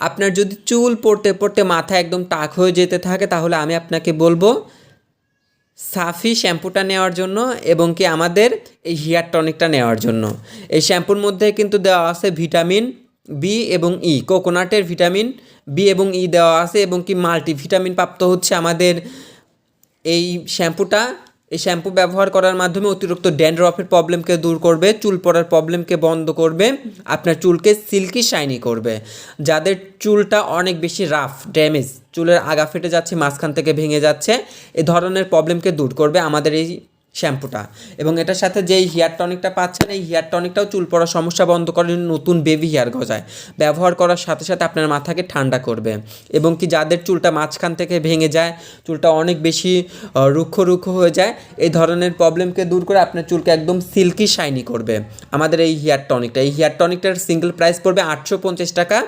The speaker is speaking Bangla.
আপনার যদি চুল পড়তে পড়তে মাথা একদম টাক হয়ে যেতে থাকে তাহলে আমি আপনাকে বলবো সাফি শ্যাম্পুটা নেওয়ার জন্য এবং কি আমাদের এই হেয়ার টনিকটা নেওয়ার জন্য। এই শ্যাম্পুর মধ্যে কিন্তু দেওয়া আছে ভিটামিন বি এবং ই, কোকোনাটের ভিটামিন বি এবং ই দেওয়া আছে এবং কি মাল্টিভিটামিন প্রাপ্ত হচ্ছে আমাদের এই শ্যাম্পুটা। এই শ্যাম্পু ব্যবহার করার মাধ্যমে অতিরিক্ত ড্যান্ড্রফের প্রবলেমকে দূর করবে, চুল পড়ার প্রবলেমকে বন্ধ করবে, আপনার চুলকে সিল্কি শাইনি করবে। যাদের চুলটা অনেক বেশি রাফ ড্যামেজ, চুলের আগা ফেটে যাচ্ছে, মাঝখান থেকে ভেঙে যাচ্ছে, এই ধরনের প্রবলেমকে দূর করবে আমাদের এই শ্যাম্পুটা। এবং এটার সাথে যেই হেয়ার টনিকটা পাচ্ছেন, এই হেয়ার টনিকটাও চুল পড়ার সমস্যা বন্ধ করে, নতুন বেবি হেয়ার গজায়। ব্যবহার করার সাথে সাথে আপনার মাথাকে ঠান্ডা করবে। এবং কি যাদের চুলটা মাঝখান থেকে ভেঙে যায়, চুলটা অনেক বেশি রুক্ষ রুক্ষ হয়ে যায়, এই ধরনের প্রবলেমকে দূর করে আপনার চুলকে একদম সিল্কি শাইনি করবে আমাদের এই হেয়ার টনিকটা। এই হেয়ার টনিকটার সিঙ্গেল প্রাইস পড়বে 850 টাকা।